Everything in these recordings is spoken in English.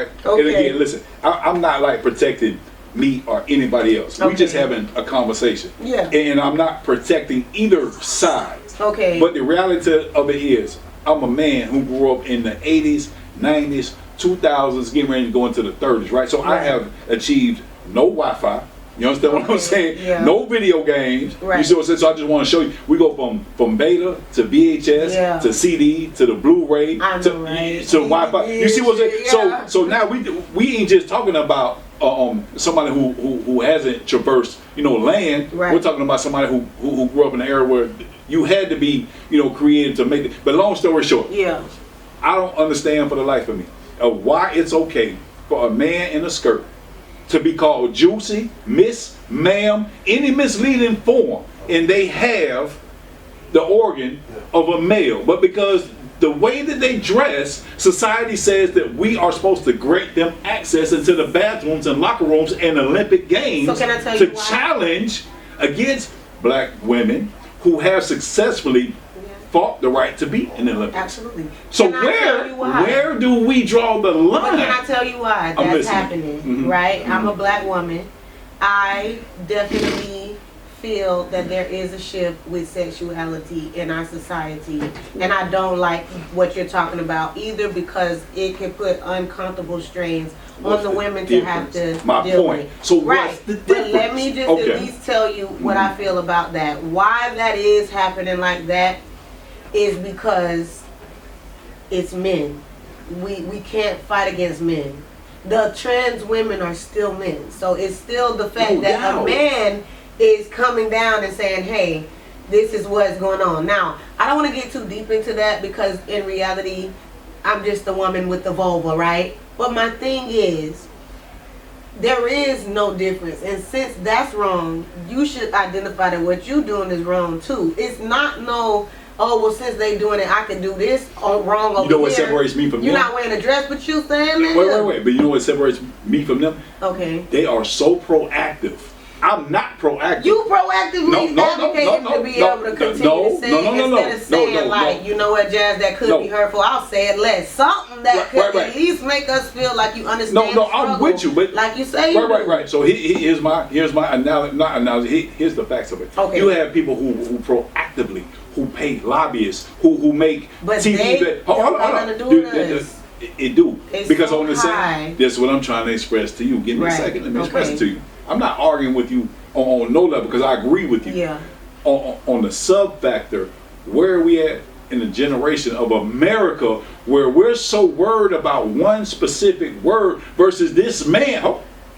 right? Okay. And again, listen, I'm not like protecting me or anybody else. We just having a conversation. Yeah. And I'm not protecting either side. Okay. But the reality of it is, I'm a man who grew up in the 80s, 90s, 2000s, getting ready to go into the 30s, right? So I have achieved no Wi-Fi. You understand what I'm saying? Yeah. No video games. Right. You see what I'm saying? So I just want to show you. We go from beta to VHS to CD to the Blu-ray to Wi-Fi. You see what I'm saying? Yeah. So now we ain't just talking about somebody who hasn't traversed land. Right. We're talking about somebody who grew up in an era where you had to be created to make it. But long story short, I don't understand for the life of me why it's okay for a man in a skirt to be called juicy, miss, ma'am, any misleading form, and they have the organ of a male. But because the way that they dress, society says that we are supposed to grant them access into the bathrooms and locker rooms and Olympic games to challenge against black women who have successfully fought the right to be in the Olympics. Absolutely. So where do we draw the line? But can I tell you why that's happening? Right? I'm a black woman. I definitely feel that there is a shift with sexuality in our society, and I don't like what you're talking about either, because it can put uncomfortable strains on the women to have to deal with. So what's the difference? But let me just at least tell you what I feel about that. Why that is happening like that is because it's men. We can't fight against men. The trans women are still men. So it's still the fact that a man is coming down and saying, hey, this is what's going on. Now, I don't want to get too deep into that, because in reality, I'm just a woman with the vulva, right? But my thing is, there is no difference. And since that's wrong, you should identify that what you're doing is wrong too. It's not oh, well, since they doing it, I can do this wrong over here. You know what separates me from them? You're not wearing a dress, but you saying that? Wait. But you know what separates me from them? Okay. They are so proactive. I'm not proactive. You proactively advocating to be able to continue to say it instead of saying you know what, Jazz, that could be hurtful. I'll say it less. Something that could at least make us feel like you understand. No, I'm with you, but like you say. Right. So here's my analogy. Here's the facts of it. Okay. You have people who proactively who pay lobbyists who make TV. Hold on. It do. It's because so on the same, that's what I'm trying to express to you. Give me a second. Let me express it to you. I'm not arguing with you on no level, because I agree with you. Yeah. On the sub factor, where are we at in the generation of America where we're so worried about one specific word versus this man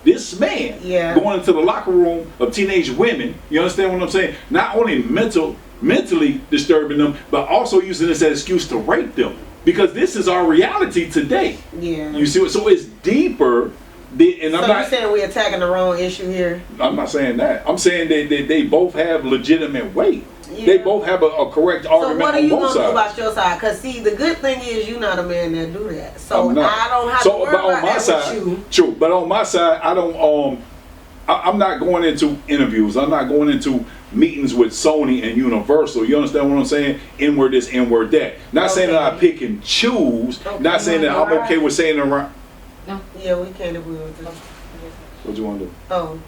going into the locker room of teenage women? You understand what I'm saying? Not only mentally disturbing them, but also using this as an excuse to rape them. Because this is our reality today. Yeah. You see what? So it's deeper. And you're saying we're attacking the wrong issue here? I'm not saying that. I'm saying they both have legitimate weight. Yeah. They both have a correct argument on both sides. So what are you going to do about your side? Because see, the good thing is you're not a man that do that. So I don't have to worry about that with you. True. But on my side, I don't. I'm not going into interviews. I'm not going into meetings with Sony and Universal. You understand what I'm saying? Inward this, inward that. Not saying that I pick and choose. Not saying that I'm okay with saying around. No. Yeah, we can't agree with this. What you want to do? Oh.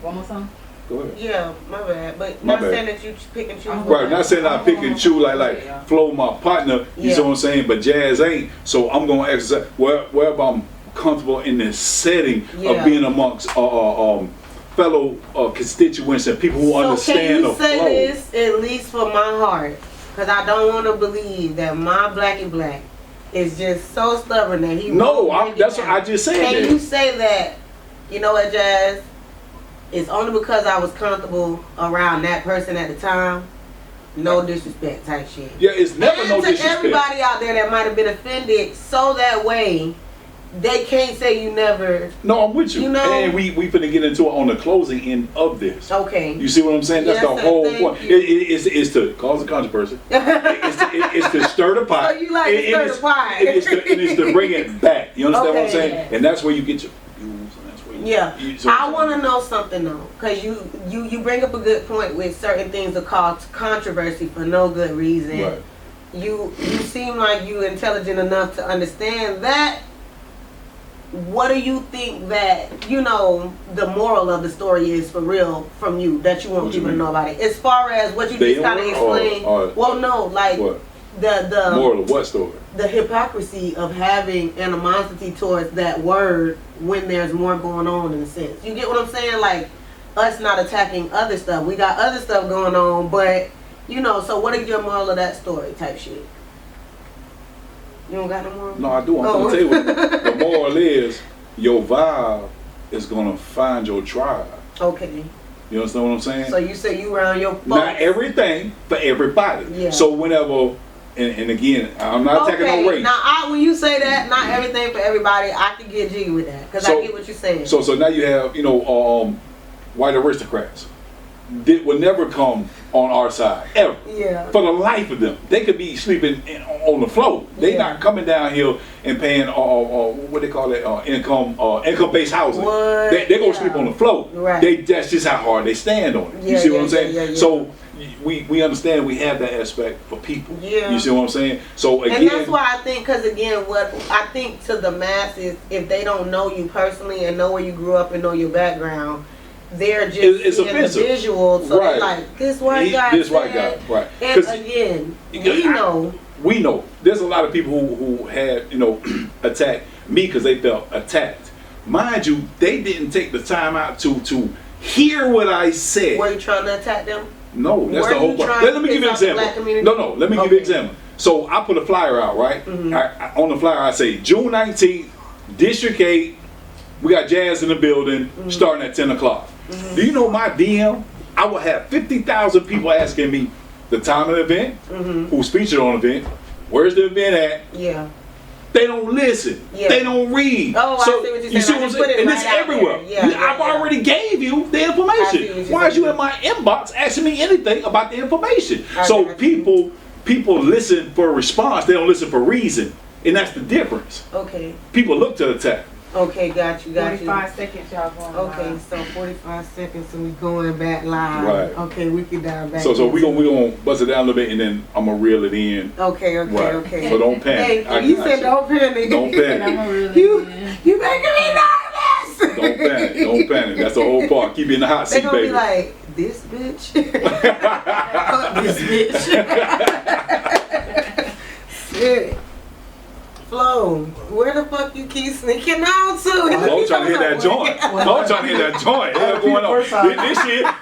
One more song? Go ahead. Yeah, my bad. But not saying that you pick and choose. Right, not saying I pick and choose like Flo my partner, you see what I'm saying? But Jazz ain't. So I'm going to exercise wherever I'm comfortable in this setting of being amongst fellow constituents and people who understand the flow. Can you say this, at least for my heart? Because I don't want to believe that my Blackie Black is just so stubborn that he that's what I just said. Can you say that, you know what, Jazz? It's only because I was comfortable around that person at the time. No disrespect type shit. Yeah, it's never no disrespect. To everybody out there that might have been offended so that way, they can't say you never. No, I'm with you. You know, and we finna get into it on the closing end of this. Okay. You see what I'm saying? That's the whole point. It's to cause a controversy. it's to stir the pot. So you like to stir the pot. It's to bring it back. You understand what I'm saying? Yeah. And that's where you get your views. I want to know something though, because you bring up a good point with certain things are called controversy for no good reason. Right. You seem like you intelligent enough to understand that what do you think that, you know, the moral of the story is for real from you that you want people to know about it? As far as what you just kind of explained. Well, no, like what? The moral of what story? The hypocrisy of having animosity towards that word when there's more going on, in a sense. You get what I'm saying? Like us not attacking other stuff. We got other stuff going on, but you know. So what is your moral of that story? Type shit. You don't got no moral? No, I do. I'm gonna tell you what the moral is. Your vibe is gonna find your tribe. Okay. You understand what I'm saying? So you say you around your folks. Not everything for everybody. Yeah. So whenever, and again, I'm not attacking no race. Now, when you say that, not everything for everybody, I can get jiggy with that because I get what you're saying. So now you have, you know, white aristocrats that will never come on our side ever. Yeah. For the life of them, they could be sleeping on the floor. They not coming down here and paying what they call it, income-based housing. What? They gonna sleep on the floor. Right. That's just how hard they stand on it. You see what I'm saying? So we understand we have that aspect for people. Yeah. You see what I'm saying? So again, and that's why I think, because again, what I think to the masses, if they don't know you personally and know where you grew up and know your background, they're just seeing the visual, so they're like, this white guy. This white guy, right? And again, we know there's a lot of people who had, you know, attacked me because they felt attacked. Mind you, they didn't take the time out to hear what I said. Were you trying to attack them? No, that's the whole point. Let me give you an example. No, let me give you an example. So I put a flyer out, right? Mm-hmm. On the flyer I say June 19th, District 8, we got jazz in the building, starting at 10 o'clock. Mm-hmm. Do you know my DM? I will have 50,000 people asking me the time of the event, who's featured on the event, where's the event at? Yeah. They don't listen. Yeah. They don't read. Oh, so, I see what you're saying. You see what I'm saying? And it's everywhere. I've already gave you the information. Why are you in my inbox asking me anything about the information? So people listen for a response. They don't listen for reason. And that's the difference. Okay. People look to attack. Okay, got you. 45 seconds, y'all going live. So 45 seconds, and we going back live. Right. Okay, we can dive back. So we gonna bust it down a little bit, and then I'm gonna reel it in. Okay. So don't panic. Hey, you said don't panic. Don't panic. You making me nervous. Don't panic. That's the whole part. Keep you in the hot seat, baby. They gonna be like, this bitch. This bitch. Shit. Flo, where the fuck you keep sneaking out to? I'm trying to hear that joint. I'm trying to hear that joint. What's going on?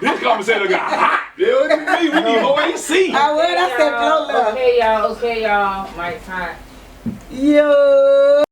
This conversation got hot. We need more AC. Where I said Flo left. Okay, y'all. Mike's hot. Yo.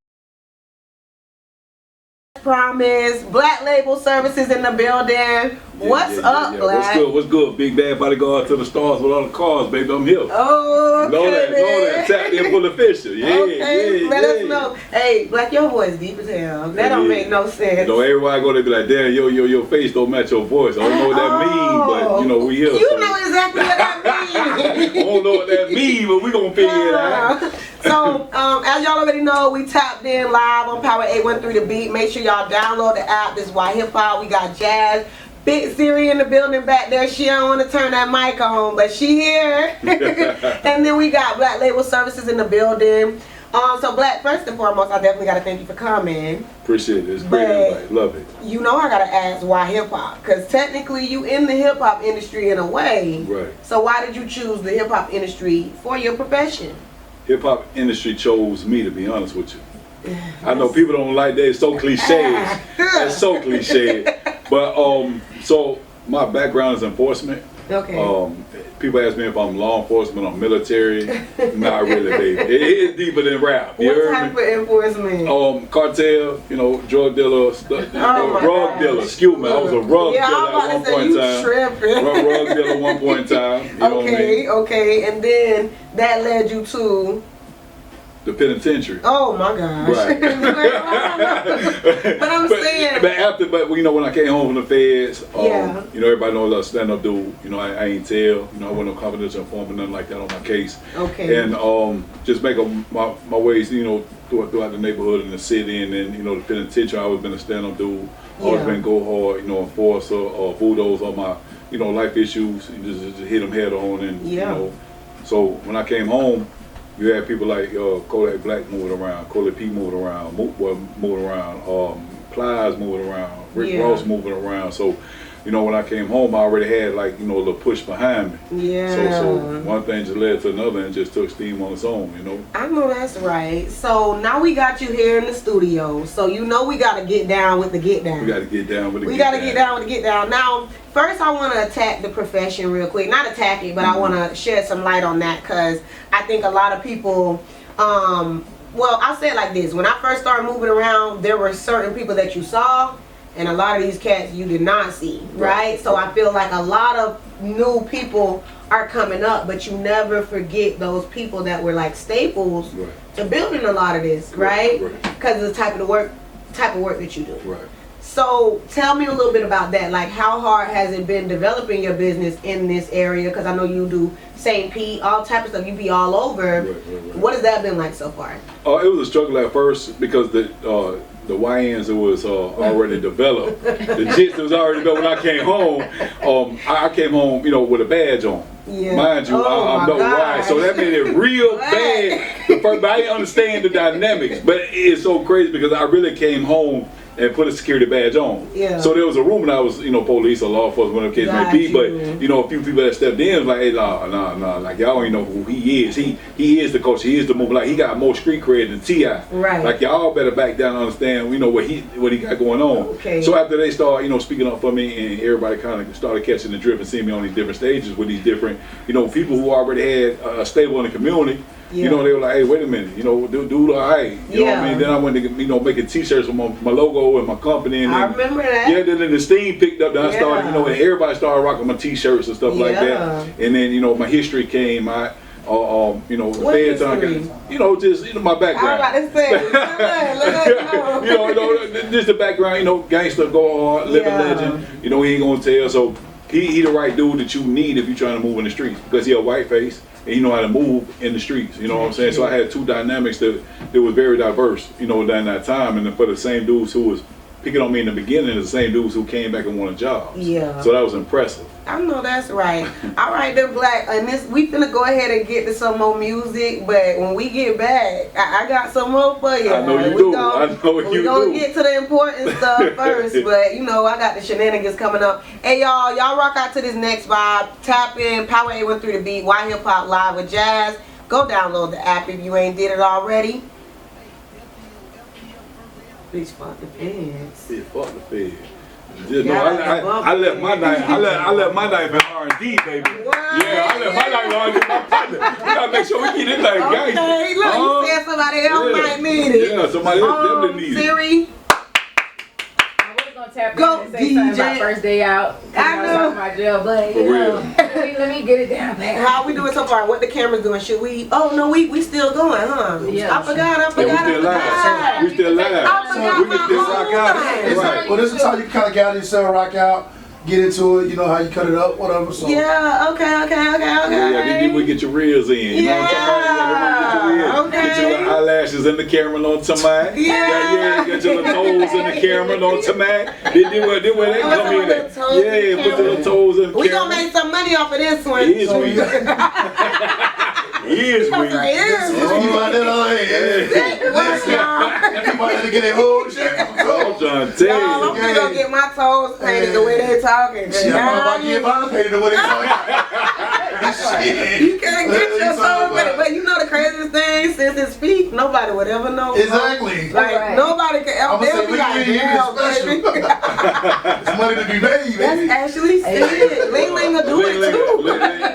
Promise. Black Label Services in the building. What's up, Black? What's good? Big bad bodyguard to the stars with all the cars, baby. I'm here. Oh, okay. Know that. Tap in full official. Let us know. Hey, Black, your voice deep as hell. That don't make no sense. You know, everybody go there be like, damn, your face don't match your voice. I don't know what that mean, but you know, we here. You know exactly what that means. I don't know what that mean, but we gonna figure it out. So, as y'all already know, we tapped in live on Power 813 The Beat. Make sure y'all download the app. This is why hip hop. We got Jazz. Big Siri in the building back there. She don't want to turn that mic on, but she here. And then we got Black Label Services in the building. So Black, first and foremost, I definitely got to thank you for coming. Appreciate it. It's great invite. Love it. You know I got to ask why hip hop? Because technically you in the hip hop industry in a way. Right. So why did you choose the hip hop industry for your profession? Hip hop industry chose me, to be honest with you. I know people don't like that. It's so cliche. It's so cliche. But so my background is enforcement. Okay. People ask me if I'm law enforcement or military. Not really, baby. It's deeper than rap. What type of enforcement? Cartel, you know, drug dealer, rug dealer. Excuse me, I was a rug dealer at one point in time. Rug dealer at one point in time. You know what I mean? Okay, and then that led you to the penitentiary. Oh my gosh. Right. But I'm saying. But you know, when I came home from the feds, you know, everybody knows I was a stand-up dude. You know, I ain't tell. You know, I wasn't no confidential informant, nothing like that on my case. Okay. And just make my ways, you know, throughout the neighborhood and the city, and then you know, the penitentiary. I always been a stand-up dude. Always been go hard, you know, enforcer or bulldoze on my, you know, life issues. You just hit them head on, and you know. So when I came home, You had people like Kodak Black moving around, Kodak P moving around, Moot Boy moving around, Plies moving around, Rick Ross moving around. So, you know, when I came home, I already had like, you know, a little push behind me. Yeah. So one thing just led to another and just took steam on its own, you know. I know that's right. So now we got you here in the studio. So you know we got to get down with the get down. We got to get down with the We got to get down with the get down. Now, first I want to attack the profession real quick. Not attack it, but I want to shed some light on that because I think a lot of people, well, I'll say it like this. When I first started moving around, there were certain people that you saw and a lot of these cats you did not see, right? So I feel like a lot of new people are coming up, but you never forget those people that were like staples to building a lot of this, right? Because of the type of work that you do. Right. So tell me a little bit about that. Like, how hard has it been developing your business in this area? Because I know you do St. Pete, all type of stuff. You be all over. What has that been like so far? It was a struggle at first because the YNs, it was already developed. The jits was already developed when I came home. I came home, you know, with a badge on. Yeah. Mind you, I'm no Y, so that made it real bad. But I didn't understand the dynamics. But it's so crazy because I really came home and put a security badge on. Yeah. So there was a room that I was, you know, police or law enforcement, whatever the case may be. But you know, a few people that stepped in was like, hey, nah, like y'all don't even know who he is. He is the coach. He is the move. Like he got more street cred than T.I. Right. Like y'all better back down and understand, you know, what he got going on. Okay. So after they started, you know, speaking up for me, and everybody kind of started catching the drift and seeing me on these different stages with these different, you know, people who already had a stable in the community. You know, they were like, hey, wait a minute, you know, dude, all right. You know what I mean? Then I went to, you know, making t-shirts with my logo and my company. And then, I remember that. Yeah, then the steam picked up. Then I started, you know, and everybody started rocking my t-shirts and stuff like that. And then, you know, my history came out. You know, the feds, you know, just, you know, my background. I was about to say, you know, just the background, you know, gangster, go hard, living legend. You know, he ain't gonna tell. So he the right dude that you need if you're trying to move in the streets because he a white face. And you know how to move in the streets, you know what I'm saying? So I had two dynamics that was very diverse, you know, during that time. And for the same dudes who was picking on me in the beginning, the same dudes who came back and wanted jobs. Yeah. So that was impressive. I know that's right. All right, then, Black. And we finna go ahead and get to some more music. But when we get back, I got some more for you. I know you do. I know you do. We're gonna get to the important stuff first. But you know, I got the shenanigans coming up. Hey, y'all rock out to this next vibe. Tap in Power 813 The Beat. Why Hip Hop Live with Jazz. Go download the app if you ain't did it already. Bitch, fuck the feds. Yeah, fuck the feds. Just know, I left my knife. I left my knife in R&D, baby. What? Yeah, I left my knife in R&D. My partner. We gotta make sure we keep this thing gangster. Okay, look, you said somebody else might need it. Yeah, somebody else definitely need it. Siri. Tap go in and say something about first day out. I know. My jail, but for real. Let me get it down, man. How we doing so far? What the camera's doing? Should we? Oh no, we still going, huh? Yeah. I forgot. Yeah, we still live. We still live. We can still rock out. Right. Well, this is how you kind of gather yourself, rock out, get into it. You know how you cut it up, whatever. So. Yeah. Okay. Yeah, we get your reels in. You know what I'm talking about? Get your eyelashes in the camera on tonight. Yeah. Get your little toes in the camera on tonight. Then where they come in at. Yeah, put your little toes in the camera. We gonna make some money off of this one. It is weird. It is weird. You out there like, you might have to get a whole check. I'm trying to tell you. I'm gonna go get my toes painted the way they talking. Shit, I'm about to get mine painted the way they talking. You can't get your toes painted, but you know the craziest thing, since it's feet, nobody would ever know. Exactly. Like nobody can ever. They'll be like, damn, baby. It's money to be made, baby. That's actually sick. Ling Ling will do it too.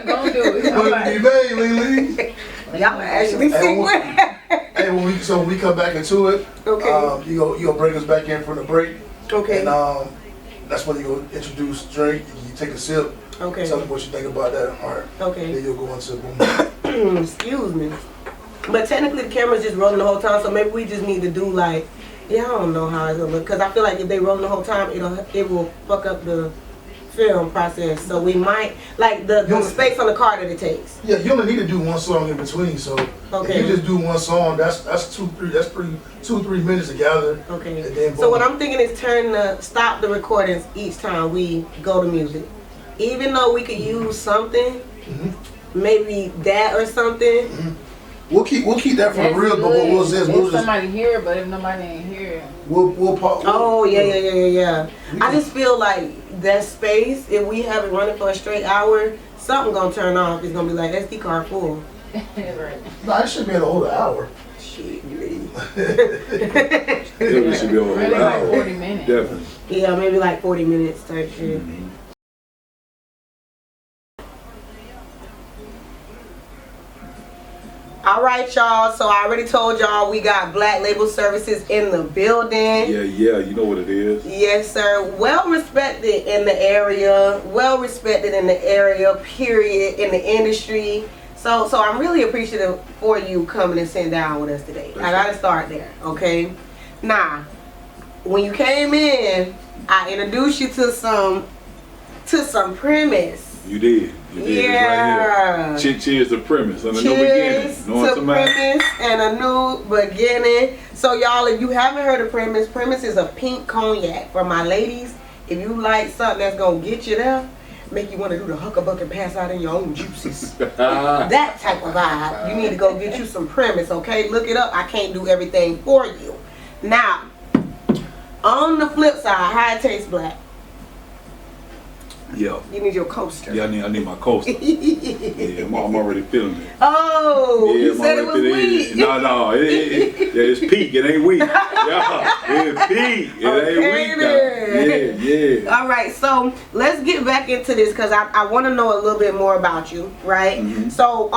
Don't do it. Money to be made, Ling Ling. Y'all actually sick with it. Hey, when we come back into it, okay. You gonna bring us back in from the break. Okay. And that's when you gonna introduce drink. You take a sip. Okay. Tell me what you think about that. All right. Okay. Then you'll go into boom. Excuse me. But technically the camera's just rolling the whole time, so maybe we just need to do like, I don't know how it's gonna look, because I feel like if they rolling the whole time, it will fuck up the film process. So we might, like the space on the card that it takes. Yeah, you only need to do one song in between, so if you just do one song, that's 2-3 minutes together. Okay. And then so what I'm thinking is stop the recordings each time we go to music. Even though we could use something, maybe that or something, We'll keep that for the real, but what we'll say is if somebody here, but if nobody ain't here, we'll pause. Oh yeah. I just feel like that space, if we have it running for a straight hour, something gonna turn off. It's gonna be like SD card full. right. No, I should be able to hold an hour. Shit, Definitely should be over Really an like hour. 40 minutes. Definitely. yeah, maybe like 40 minutes type shit. All right, y'all. So I already told y'all we got Black Label Services in the building. Yeah, you know what it is. Yes, sir. Well respected in the area. Period. In the industry. So I'm really appreciative for you coming and sitting down with us today. I gotta start there, okay? Now, when you came in, I introduced you to some premise. You did. Yeah. Right here. Cheers to premise and a new Cheers beginning. Know what to I'm talking about? premise and a new beginning. So y'all, if you haven't heard of premise is a pink cognac. For my ladies, if you like something that's gonna get you there, make you want to do the huckabuck and pass out in your own juices. That type of vibe. You need to go get you some premise, okay? Look it up. I can't do everything for you. Now, on the flip side, how it tastes black. Yeah. You need your coaster. Yeah, I need my coaster. Yeah, I'm already feeling it. Oh, Yeah, you said it was weak. No, it's peak. It ain't weak. Yeah, it's peak. It ain't weak. Yeah. All right, so let's get back into this because I want to know a little bit more about you, right? Mm-hmm. So,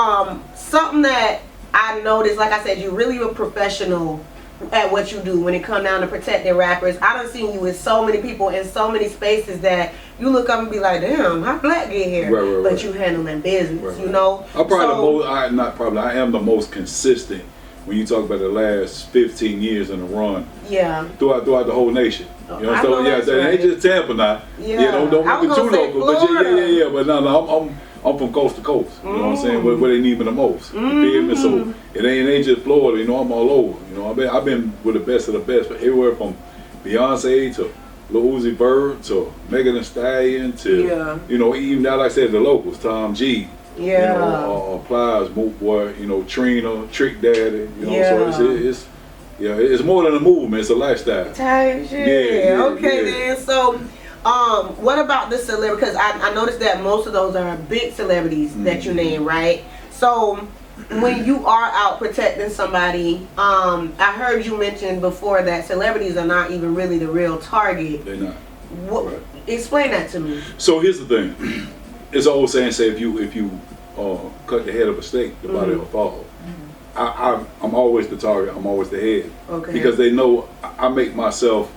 something that I noticed, like I said, you're really a professional at what you do when it comes down to protecting rappers. I done seen you with so many people in so many spaces that you look up and be like, damn, how black get here? Right. But you handling business, you know? I am the most consistent when you talk about the last 15 years in the run. Yeah. Throughout the whole nation. You know, I so know yeah, that's it right. ain't just Tampa now. Yeah. Don't I make was it too gonna say local. But Florida. yeah. But no, I'm from coast to coast. You know what I'm saying? Where they need me the most. You feel me? So it ain't just Florida. You know, I'm all over. You know, I've been with the best of the best, but everywhere from Beyonce to Lil Uzi Vert to Megan Thee Stallion to you know, even now, like I said, the locals, Tom G. Yeah. You know, Plies, Moot Boy. You know, Trina, Trick Daddy. You know, so it's more than a movement. It's a lifestyle. Type shit. Then. So, what about the celebrity? Because I noticed that most of those are big celebrities that you name, right? So, when you are out protecting somebody, I heard you mention before that celebrities are not even really the real target. They're not. What? Explain that to me. So here's the thing. It's an old saying, say if you cut the head of a snake, the body will fall. I'm always the target. I'm always the head. Okay. Because they know I make myself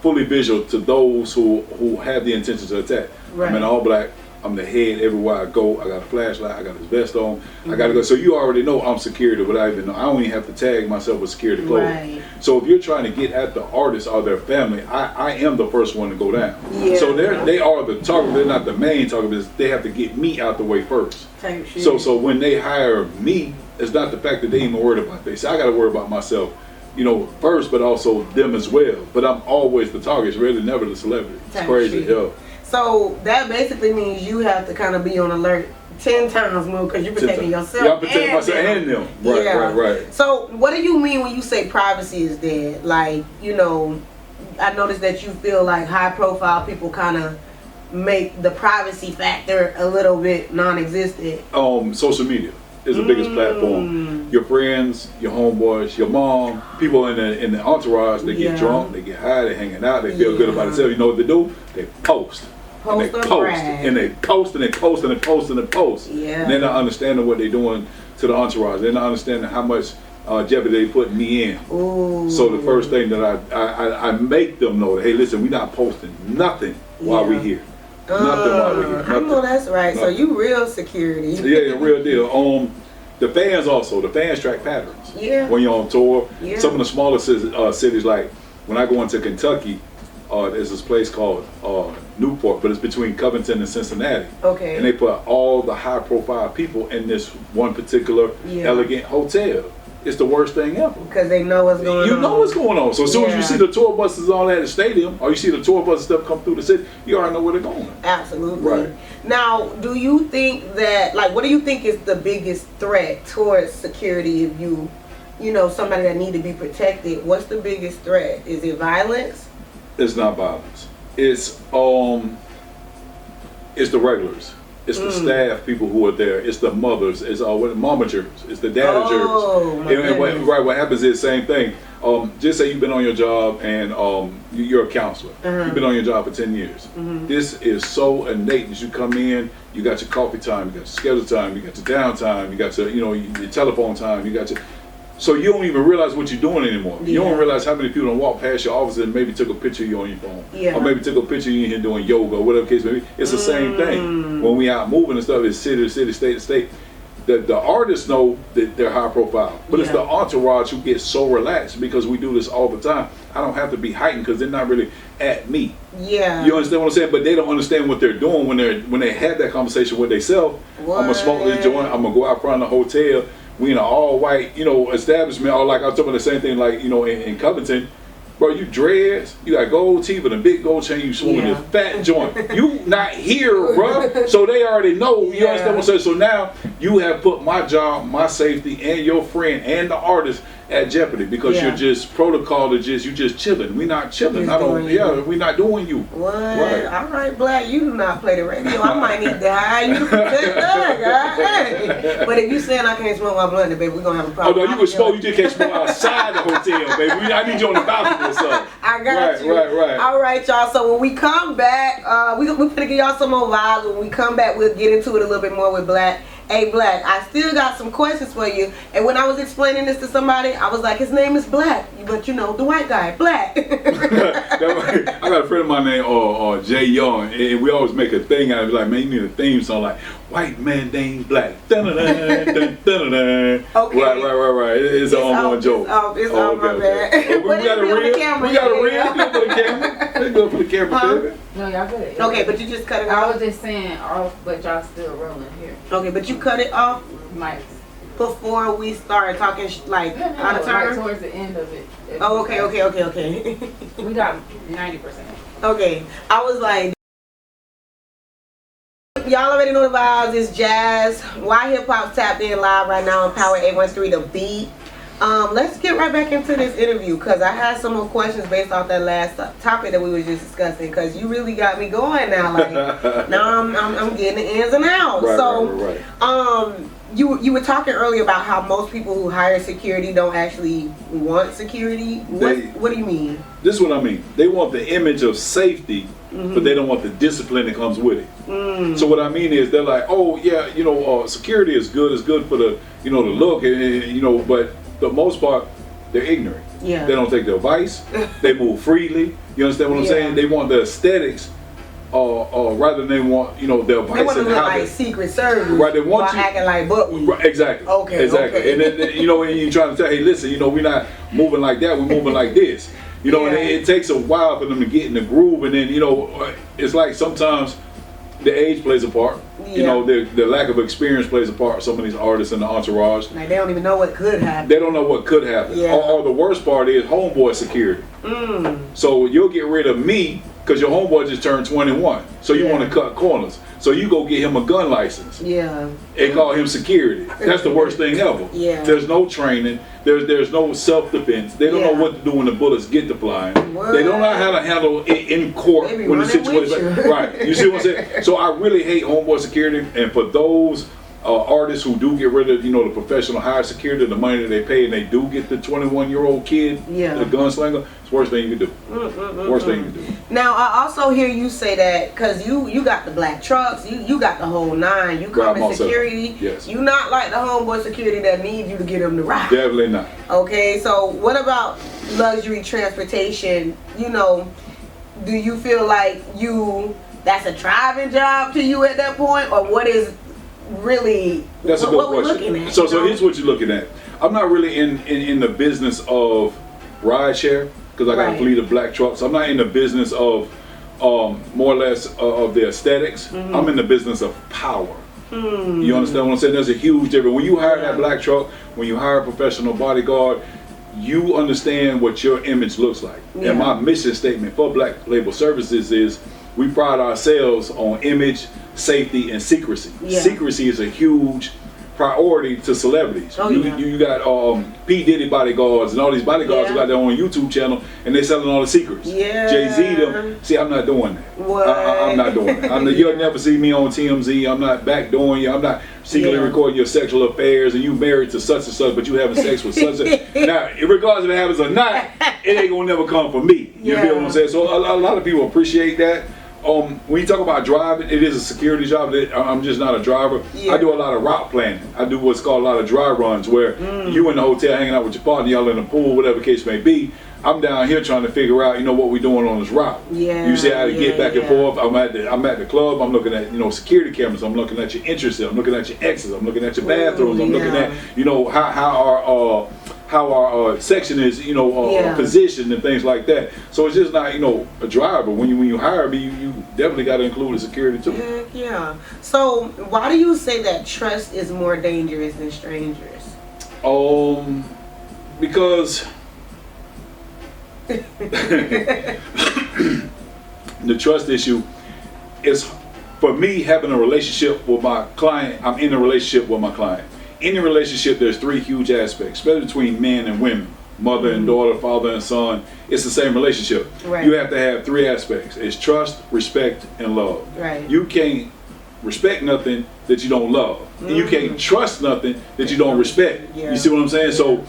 fully visual to those who have the intention to attack. Right. I'm in all black. I'm the head everywhere I go. I got a flashlight. I got this vest on. I got to go. So you already know I'm security without even know. I don't even have to tag myself with security clothing. Right. So if you're trying to get at the artist or their family, I am the first one to go down. Yeah. So they are the target. They're not the main target. Because they have to get me out the way first. Type shit. So when they hire me, it's not the fact that they even worried about this. I got to worry about myself, you know, first, but also them as well. But I'm always the target. It's really never the celebrity. It's Type crazy, shit. yo. So that basically means you have to kind of be on alert 10 times more because you're protecting yourself. Yeah, I'm protecting myself and them. Right. So what do you mean when you say privacy is dead? Like, you know, I noticed that you feel like high profile people kind of make the privacy factor a little bit non-existent. Social media is the biggest platform. Your friends, your homeboys, your mom, people in the entourage, they get drunk, they get high, they hanging out, they feel good about themselves. You know what they do? They post. And they post. Yeah. And they're not understanding what they're doing to the entourage. They're not understanding how much jeopardy they putting me in. Ooh. So the first thing that I make them know that, hey, listen, we're not posting nothing while we're here. Nothing while we're here. I know that's right. Nothing. So you real security. Yeah, real deal. The fans track patterns. Yeah. When you're on tour, Yeah. some of the smaller cities, like when I go into Kentucky, there's this place called Newport, but it's between Covington and Cincinnati. Okay. And they put all the high-profile people in this one particular elegant hotel. it's the worst thing ever. Because they know what's going on. You know what's going on. So as soon as you see the tour buses all at the stadium, or you see the tour bus stuff come through the city, you already know where they're going. Absolutely. Right. Now, do you think that, like, what do you think is the biggest threat towards security if you know, somebody that need to be protected? What's the biggest threat? Is it violence? It's not violence. It's the regulars. It's the staff people who are there. It's the mothers. It's the momagers. It's the dadagers. And what happens is the same thing. Just say you've been on your job and you're a counselor. You've been on your job for 10 years. This is so innate that you come in, you got your coffee time, you got your schedule time, you got your downtime, you got your, your telephone time, you got your... So you don't even realize what you're doing anymore. You don't realize how many people don't walk past your office and maybe took a picture of you on your phone. Or maybe took a picture of you in here doing yoga or whatever case may be. It's the same thing. When we out moving and stuff, it's city to city, state to state. The artists know that they're high profile. But it's the entourage who gets so relaxed because we do this all the time. I don't have to be heightened because they're not really at me. Yeah. You understand what I'm saying? But they don't understand what they're doing when they have that conversation with themselves. I'm going to smoke this joint. I'm going to go out front of the hotel. We in an all-white, establishment, or like I was talking about the same thing, like, in Covington. Bro, you dreads, you got gold teeth and a big gold chain, you swimming this fat joint. You not here, bro. So they already know, you understand what I'm saying? So now you have put my job, my safety, and your friend and the artist at jeopardy because you're just protocol to you just chilling. We not chilling. We not doing you. What? Right. All right, Black, you do not play the radio. I might need to hire you to protect us, But if you saying I can't smoke my blunt, baby, we're gonna have a problem. Oh no, you can smoke, you just can't smoke outside the hotel, baby. I need you on the balcony or something. I got you. Right. All right, y'all. So when we come back, we're gonna give y'all some more vibes. When we come back, we'll get into it a little bit more with Black. Hey, Black, I still got some questions for you. And when I was explaining this to somebody, I was like, his name is Black. But the white guy, Black. I got a friend of mine named Jay Young, and we always make a thing out of it. Like, man, you need a theme song like, white man named Black. Dun-dun-dun, dun-dun-dun. Okay. Right. It's an ongoing joke. It's all my bad. We got a reel. Good for the camera. It's good for the camera, baby. No, y'all good. Okay, but you just cut it off. I was just saying off, but y'all still rolling here. Okay, but you cut it off Mics. before we started talking out of turn? Right towards the end of it. Oh, okay. We got 90%. Okay, I was like, y'all already know the vibes. It's jazz. Why Hip Hop tapped in live right now on Power 813 The Beat. Let's get right back into this interview because I had some more questions based off that last topic that we were just discussing because you really got me going now. Like now I'm getting the ins and outs. Right. You were talking earlier about how most people who hire security don't actually want security. What do you mean? This is what I mean. They want the image of safety, but they don't want the discipline that comes with it. So what I mean is they're like, oh yeah, security is good. It's good for the the look, and but the most part they're ignorant. Yeah. They don't take the advice. They move freely. You understand what I'm saying? They want the aesthetics. Rather than they want, the advice. They want to look like Secret Service. Right, they want you acting like Buckley. Right, exactly. Okay. And then and you're trying to tell, hey, listen, we're not moving like that. We're moving like this. And it takes a while for them to get in the groove. And then it's like sometimes the age plays a part. The lack of experience plays a part. Some of these artists in the entourage. Like they don't even know what could happen. They don't know what could happen. Yeah. Or the worst part is homeboy security. So you'll get rid of me. Because your homeboy just turned 21. So you want to cut corners. So you go get him a gun license. Yeah. And call him security. That's the worst thing ever. Yeah. There's no training. There's no self-defense. They don't know what to do when the bullets get to flying. They don't know how to handle it in court when the situation right. You see what I'm saying? So I really hate homeboy security. And for those artists who do get rid of the professional high security, the money that they pay, and they do get the 21-year-old kid, the gunslinger, it's the worst thing you can do. Worst thing you can do. Now I also hear you say that because you got the black trucks, you got the whole nine. You come in security. Yes. You not like the homeboy security that need you to get them to ride. Definitely not. Okay, so what about luxury transportation? Do you feel like that's a driving job to you at that point, or what is really that's a good question. So here's what you're looking at. I'm not really in the business of rideshare because I got a fleet of black trucks. I'm not in the business of more or less of the aesthetics. I'm in the business of power. You understand what I'm saying? There's a huge difference. When you hire that black truck, when you hire a professional bodyguard, you understand what your image looks like. And my mission statement for Black Label Services is we pride ourselves on image, safety, and secrecy. Secrecy is a huge priority to celebrities. You got P. Diddy bodyguards and all these bodyguards who got their own YouTube channel and they selling all the secrets. Jay-Z them. See, I'm not doing that. I'm not doing that. You'll never see me on TMZ. I'm not backdooring you. I'm not secretly recording your sexual affairs and you married to such and such, but you having sex with such and now, regardless if it happens or not, it ain't gonna never come from me. You feel what I'm saying? So a lot of people appreciate that. When you talk about driving, it is a security job. I'm just not a driver. I do a lot of route planning. I do what's called a lot of dry runs where you in the hotel hanging out with your partner, y'all in the pool, whatever the case may be. I'm down here trying to figure out, what we're doing on this route. You see how to get back and forth. I'm at the club. I'm looking at, security cameras. I'm looking at your entrances. I'm looking at your exits. I'm looking at your bathrooms. I'm looking at, how our section is, positioned and things like that. So it's just not, a driver. When you hire me, you definitely got to include the security too. So why do you say that trust is more dangerous than strangers? Because the trust issue is, for me, having a relationship with my client. I'm in a relationship with my client. In a relationship, there's three huge aspects, especially between men and women, mother and daughter, father and son. It's the same relationship. You have to have three aspects. It's trust, respect, and love. You can't respect nothing that you don't love. And you can't trust nothing that you don't respect. You see what I'm saying? So,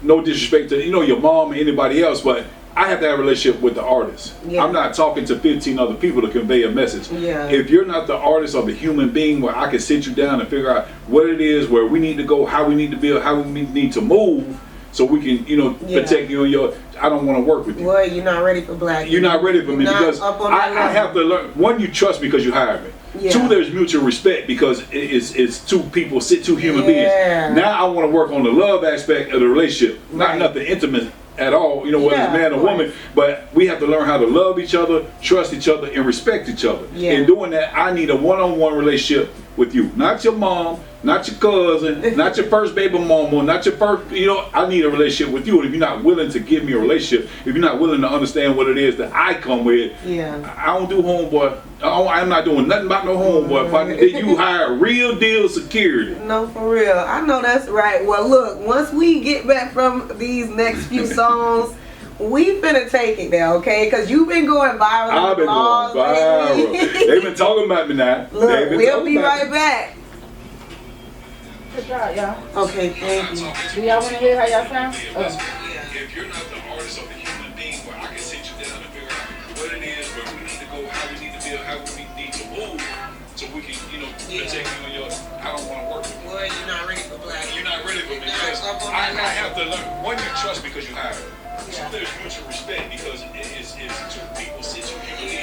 no disrespect to your mom or anybody else, but I have to have a relationship with the artist. I'm not talking to 15 other people to convey a message. If you're not the artist or the human being where I can sit you down and figure out what it is, where we need to go, how we need to build, how we need to move, so we can, protect you and your. I don't want to work with you. Well, you're not ready for black. You're not ready for me because I have to learn. One, you trust me because you hired me. Two, there's mutual respect because it's two people, two human beings. Now I want to work on the love aspect of the relationship, not nothing intimate at all, whether it's man or woman, but we have to learn how to love each other, trust each other, and respect each other. In doing that, I need a one-on-one relationship with you, not your mom, not your cousin, not your first baby mama, not your first, I need a relationship with you. And if you're not willing to give me a relationship, if you're not willing to understand what it is that I come with, I don't do homeboy. I'm not doing nothing about no homeboy. Partner. You hire real deal security. No, for real. I know that's right. Well, look, once we get back from these next few songs, we finna take it there, okay? Because you've been going viral. I've been going viral. They've been talking about me now. Look, we'll be right back. Good job, y'all. Okay, thank you. Do y'all want to hear how y'all sound? If you're not the artist or the human being where I can sit you down and figure out what it is, where we need to go, how we need to build, how we need to move, so we can, protect you and your. I don't want to work with you. Well, you're not ready for black. You're not ready for me because I have to learn. One, you trust because you hired me. Two, there's mutual respect because it's two people situated.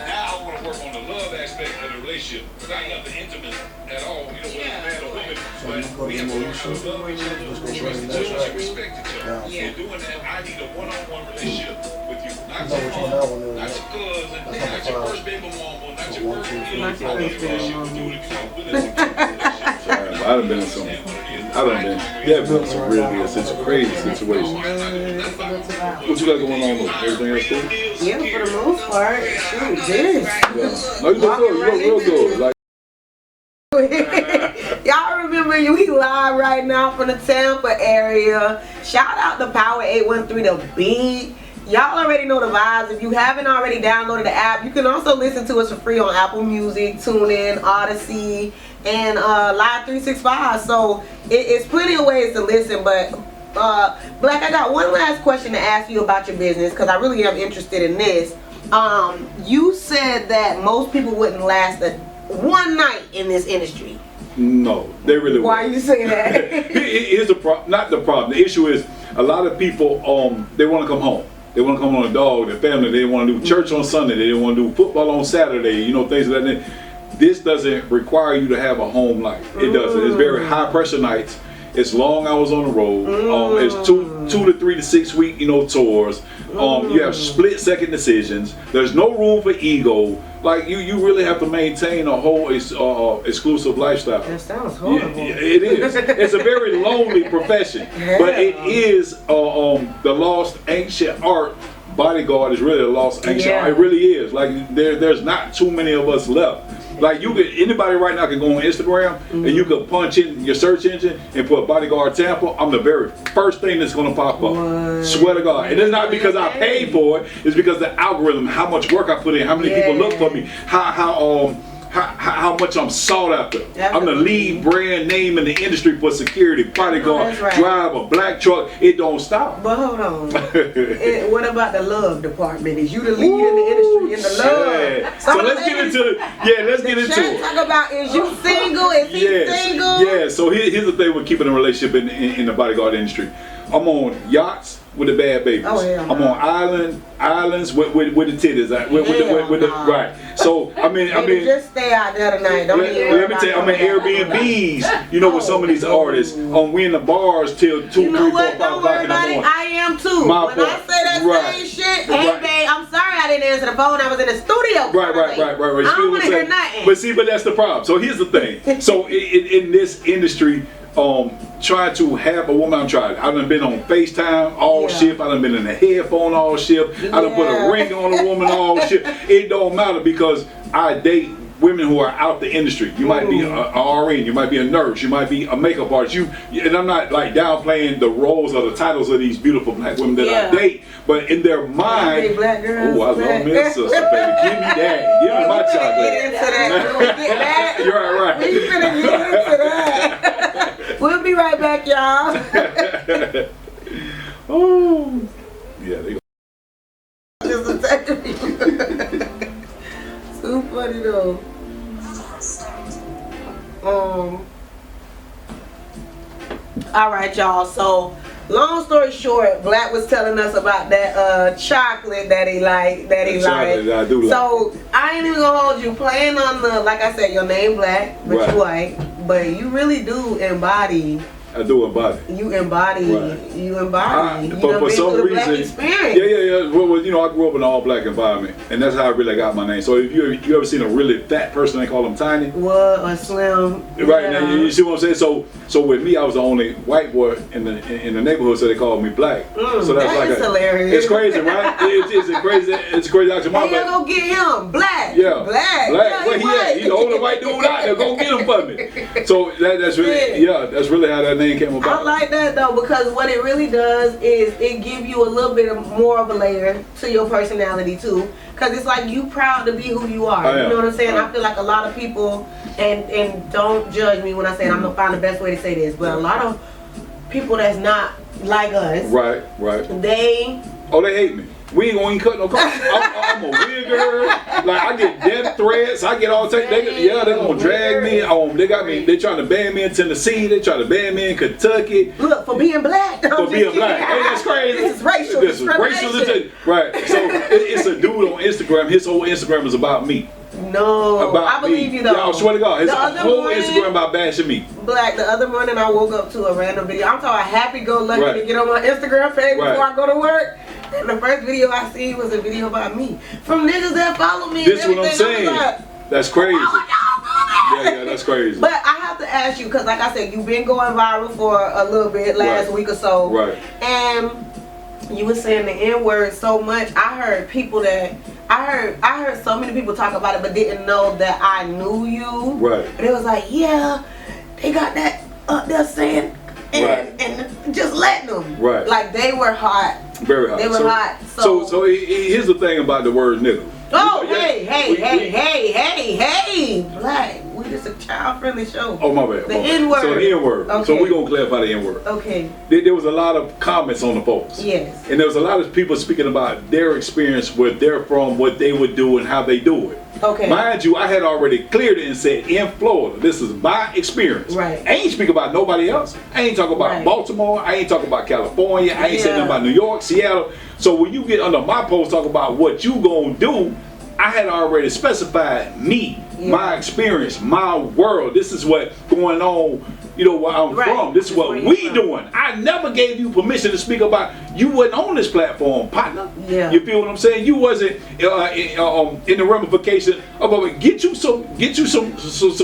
Now I want to work on the love aspect of the relationship. Not nothing intimate at all, whether it's man or woman, but we have to learn how to love each other, trust each other, and respect each other. In doing that, I need a one-on-one relationship with you. Not your mom, not your cousin, not your first baby mama, not your first baby mama. I need a relationship with you if you're not willing to do a I done been in some. Some really some crazy situations. What you got going on with everything else cool? Yeah, for the most part. Shoot, this. No, you look good. You look real good. Y'all remember we live right now from the Tampa area. Shout out to Power 813 The Beat. Y'all already know the vibes. If you haven't already downloaded the app, you can also listen to us for free on Apple Music, TuneIn, Odyssey, and Live 365. So it's plenty of ways to listen. But Black, I got one last question to ask you about your business because I really am interested in this. You said that most people wouldn't last one night in this industry. No, they really wouldn't. Why are you saying that? Here's the problem. Not the problem. The issue is a lot of people they want to come home. They want to come on a dog, their family. They want to do church on Sunday. They want to do football on Saturday. Things like that. This doesn't require you to have a home life. It doesn't. It's very high pressure nights. It's long hours on the road. It's 2 to 3 to 6 week, tours. You have split second decisions. There's no room for ego. Like you really have to maintain a whole exclusive lifestyle. That sounds horrible. Yeah, it is. It's a very lonely profession, but it is the lost ancient art. Bodyguard is really a lost ancient art. It really is. Like there's not too many of us left. Like anybody right now can go on Instagram and you can punch in your search engine and put Bodyguard Tampa. I'm the very first thing that's gonna pop up. What? Swear to God. And it's not because I paid for it. It's because the algorithm, how much work I put in, how many people look for me, how much I'm sought after. I'm the lead brand name in the industry for security. Bodyguard, drive a black truck. It don't stop. But hold on. What about the love department? Is you the lead in the industry in the love? So let's get into it. Talk about, is you single? Is he single? Yeah. So here's the thing with keeping a relationship in the bodyguard industry. I'm on yachts with the bad babies. I'm on islands with the titties. Right. So I mean, just stay out there tonight. Don't let me tell you, I'm in Airbnbs. With some of these artists. We in the bars till 2, 3, 4, 5 o'clock in the morning. I am too. When I say that same shit, hey babe, I'm sorry I didn't answer the phone. I was in the studio. Right. I don't want to hear nothing. But that's the problem. So here's the thing. So in this industry, trying to have a woman, I've done been on FaceTime all shift. I done been in the headphone all shift. I done put a ring on a woman all shift. It don't matter because I date women who are out the industry. You might be an RN, you might be a nurse, you might be a makeup artist. And I'm not like downplaying the roles or the titles of these beautiful black women that I date, but in their mind, black girls, I love me a sister, baby. Give me that. Give me my chocolate. You're right. We finna get into that. We'll be right back, y'all. Oh, yeah, they just attacking me. Too funny though. All right, y'all. So, long story short, Black was telling us about that chocolate that he liked. I do like. So I ain't even gonna hold you. Playing on the, like I said, your name Black, but you white, but you really do embody. I do embody. You embody. You embody. For some reason. Black experience. Yeah. Well, I grew up in an all-black environment, and that's how I really got my name. So if you ever seen a really fat person, they call them tiny. What, or slim? Right now, you see what I'm saying. So with me, I was the only white boy in the neighborhood, so they called me Black. So that's like hilarious. It's crazy, right? It's crazy. Actually, hey, you go get him, Black. Yeah, Black. Where he at? He's the only white dude out there. Go get him for me. So that's really, that's really how that name came about. I like that though, because what it really does is it give you a little bit more of a layer to your personality too. Cause it's like you proud to be who you are. You know what I'm saying? I feel like a lot of people, and don't judge me when I say it, I'm gonna find the best way to say this, but a lot of people that's not like us. Right. They hate me. We ain't gonna even cut no cards. I'm a weird girl. Like I get death threats. I get all types. They gonna drag me. They got me. They trying to ban me in Tennessee. They trying to ban me in Kentucky. Look, for being black. For being black. Hey, that's crazy. This is racial discrimination. Right. So it's a dude on Instagram. His whole Instagram is about me. No, I believe you though. Y'all swear to God, his whole Instagram about bashing me. Black, the other morning I woke up to a random video. I'm talking happy-go-lucky to get on my Instagram page before I go to work. And the first video I seen was a video about me. From niggas that follow me. This is what I'm saying. That's crazy. Yeah, that's crazy. But I have to ask you, because like I said, you've been going viral for a little bit last week or so. Right. And you were saying the N-word so much. I heard so many people talk about it but didn't know that I knew you. Right. But it was like, yeah, they got that up there saying and just letting them. Right. Like they were hot. Very hot. They were hot. So here's the thing about the word nigga. Oh, hey, Black. We just a child-friendly show. Oh, my bad. The N-word. So the N-word. Okay. So we're going to clarify the N-word. Okay. There was a lot of comments on the post. Yes. And there was a lot of people speaking about their experience, where they're from, what they would do, and how they do it. Okay. Mind you, I had already cleared it and said, in Florida, this is my experience. Right. I ain't speak about nobody else. I ain't talking about Baltimore. I ain't talking about California. I ain't saying nothing about New York, Seattle. So when you get under my post talking about what you gonna do, I had already specified me, my experience, my world. This is what going on you know, where I'm from. This is what where we you from. doing. I never gave you permission to speak about. You wasn't on this platform, partner. Yeah. You feel what I'm saying? You wasn't in the ramification of get you some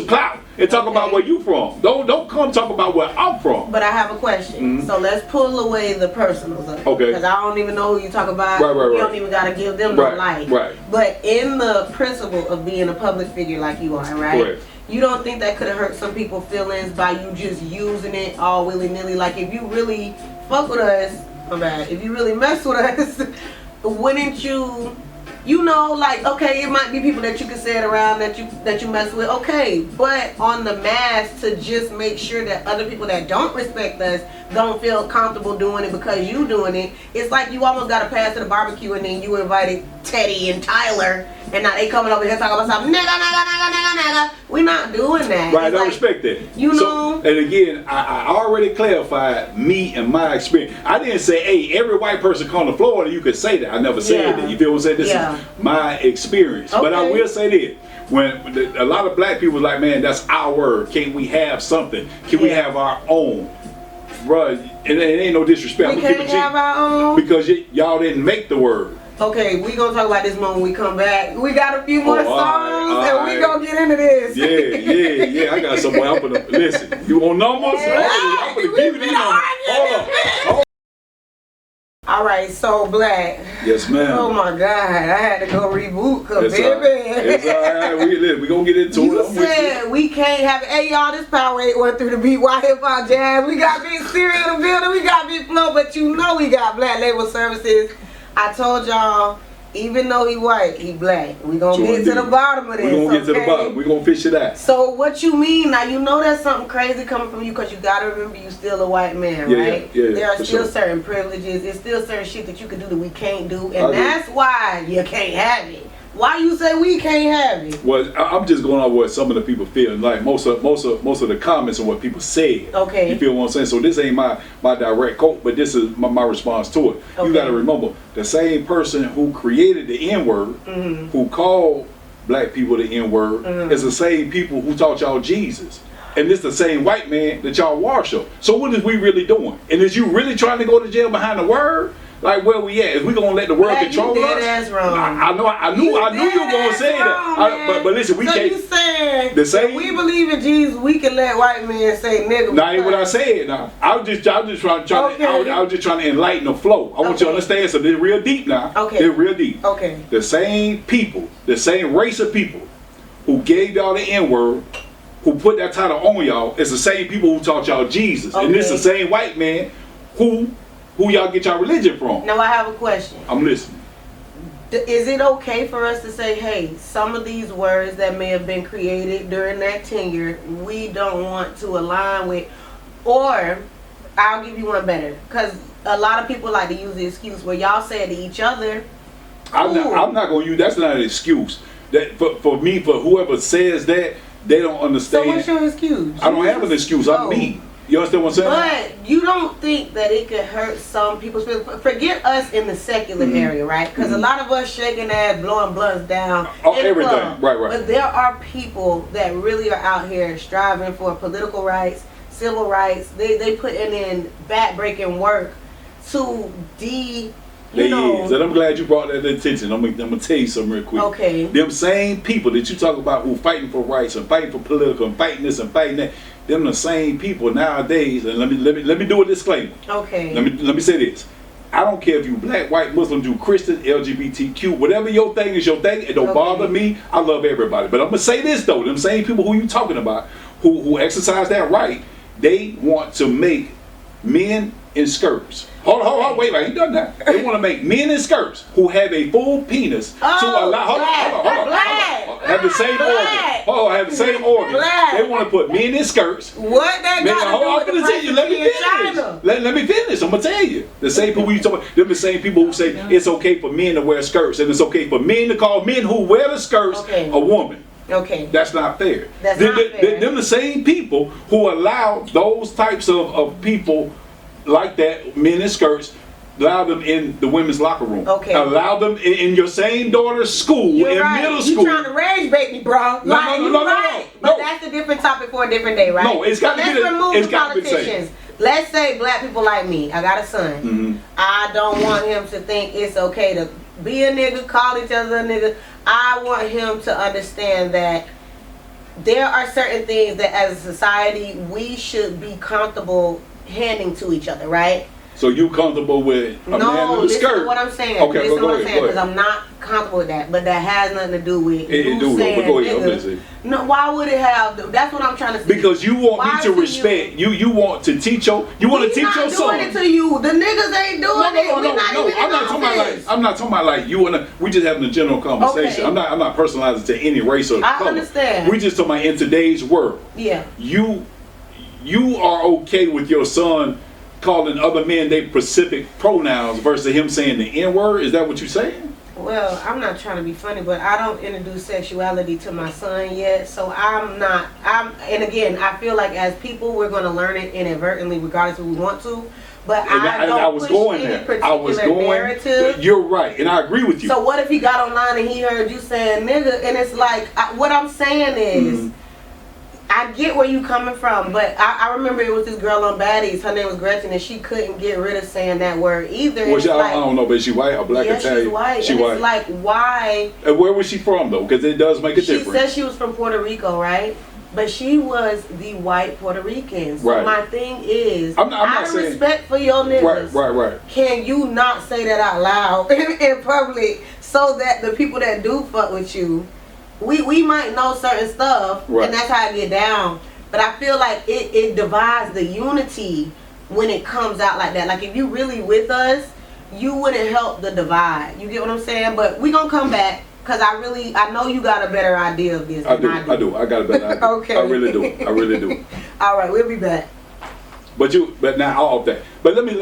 clout and talk about where you from. Don't come talk about where I'm from. But I have a question. So let's pull away the personals of it. Okay. Because I don't even know who you talk about. Right. You don't even gotta give them no life. Right. But in the principle of being a public figure like you are, right? Correct. You don't think that could have hurt some people's feelings by you just using it all willy-nilly? Like, if you really fuck with us, if you really mess with us, wouldn't you, like, okay, it might be people that you can say it around that you mess with, okay, but on the mass, to just make sure that other people that don't respect us don't feel comfortable doing it because you doing it, it's like you almost got to pass to the barbecue and then you invited Teddy and Tyler, and now they coming over here talking about something, nigga. We're not doing that. Right, it's I respect that. You know? And again, I already clarified me and my experience. I didn't say, hey, every white person come to Florida, you could say that. I never said that. You feel what I'm saying? This is my experience. But I will say this. When a lot of black people was like, man, that's our word. Can't we have something? Can we have our own? Bruh, it ain't no disrespect. We can't have our own? Because y'all didn't make the word. Okay, we gonna talk about this moment when we come back. We got a few more songs, all and we gonna get into this. Yeah. I got somewhere. I'm gonna listen. You want numbers? I'm gonna give you these numbers. Hold on. All right, so Black. Yes, ma'am. Oh my God, I had to go reboot, cause It's baby. It's all right. We gonna get into it. You said we can't have it. Hey y'all, this Power 8 went through the Beat Why Hip Hop Jazz. We got Big Siri in the building. We got Big Flow, but you know we got Black Label Services. I told y'all, even though he white, he black. We gonna get to the bottom of this. We gonna get to the bottom. We gonna fish it out. So what you mean now? You know that's something crazy coming from you because you gotta remember you still a white man, right? Yeah, there are still sure. certain privileges. There's still certain shit that you can do that we can't do, and that's why you can't have it. Why you say we can't have it? Well, I'm just going on what some of the people feel. Like most of the comments and what people said. Okay. You feel what I'm saying? So this ain't my direct quote, but this is my response to it. Okay. You got to remember, the same person who created the N-word, who called black people the N-word, is the same people who taught y'all Jesus. And it's the same white man that y'all worship. So what is we really doing? And is you really trying to go to jail behind the word? Like where we at? Is we gonna let the world control us? That's wrong. I knew you were gonna say that. But listen, we can't. So you saying the same, if we believe in Jesus, we can let white men say nigga? Nah, ain't what I said. Nah, I was just trying to enlighten the flow. I want you to understand something. It's real deep now. Okay. It's real deep. Okay. The same people, the same race of people who gave y'all the N-word, who put that title on y'all, is the same people who taught y'all Jesus. Okay. And this the same white man who y'all get y'all religion from. Now I have a question. I'm listening. Is it okay for us to say, hey, some of these words that may have been created during that tenure, we don't want to align with, or I'll give you one better, because a lot of people like to use the excuse where y'all say to each other. I'm not going to use, that's not an excuse. That for me, for whoever says that, they don't understand. So what's your excuse? I don't have an excuse. I'm me. You understand what I'm saying? But you don't think that it could hurt some people's feelings? Forget us in the secular area, right? Because a lot of us shaking ass, blowing blunts down. Everything. Club. Right. But there are people that really are out here striving for political rights, civil rights. They putting in back-breaking work to And I'm glad you brought that to attention. I'm gonna tell you something real quick. Okay. Them same people that you talk about who fighting for rights and fighting for political and fighting this and fighting that, them the same people nowadays. And let me do a disclaimer. Okay. Let me say this. I don't care if you black, white, Muslim, Jew, Christian, LGBTQ, whatever your thing is your thing. It don't bother me. I love everybody. But I'm gonna say this though. Them same people who you talking about, who exercise that right, they want to make men in skirts. Hold on, wait, I ain't done that. They want to make men in skirts who have a full penis to allow. Hold on. Have the same organ. Have the same organ. They want to put men in skirts. What that got to do with the tell you. Let me finish. Let me finish. I'm gonna tell you. The same people you talking about. Them the same people who say it's okay for men to wear skirts and it's okay for men to call men who wear the skirts a woman. Okay. That's not fair. That's not fair. Them the same people who allow those types of people like that, men in skirts, Allow them in the women's locker room. Okay. Allow them in your same daughter's school, You're in right. middle You school. trying to rage bait me, bro? Like, no. But that's a different topic for a different day, right? No, it's got to be. Let's remove It's the got to be politicians. Let's say black people like me. I got a son. Mm-hmm. I don't want him to think it's okay to be a nigga, call each other a nigga. I want him to understand that there are certain things that as a society we should be comfortable handing to each other, right? So you comfortable with a man in the listen skirt? to what I'm saying. Okay, listen to go what I'm ahead, saying, go because ahead. I'm not comfortable with that. But that has nothing to do with you do, saying but go ahead, I'm nigga. listening. No, why would it have? That's what I'm trying to say. Because you want Why me to do respect you. You want to teach your. You want to teach your He's son. not doing it to you. The niggas ain't doing it. We're not even I'm not talking about like. I'm not talking about like you wanna. We just having a general conversation. Okay. I'm not personalizing to any race or I color. understand. We just talking about in today's world. Yeah. You are okay with your son calling other men they specific pronouns versus him saying the N-word? Is that what you're saying? Well, I'm not trying to be funny, but I don't introduce sexuality to my son yet, so and again, I feel like as people, we're going to learn it inadvertently, regardless if we want to, but I was going narrative. You're right, and I agree with you. So what if he got online and he heard you saying nigga, and it's like, what I'm saying is, I get where you coming from, but I remember it was this girl on Baddies. Her name was Gretchen, and she couldn't get rid of saying that word either. Well, I don't know, but is she white or black? Yeah, Italian? she's white. She and white. It's like, why? And where was she from though? Because it does make a difference. She said she was from Puerto Rico, right? But she was the white Puerto Rican. So right. my thing is, I'm not out of saying, respect for your niggas, right. Can you not say that out loud in public so that the people that do fuck with you, we might know certain stuff, right. and that's how I get down. But I feel like it divides the unity when it comes out like that. Like if you really with us, you wouldn't help the divide. You get what I'm saying? But we gonna come back because I know you got a better idea of this. I do. I got a better idea. Okay. I really do. All right, we'll be back. But now all of that. But let me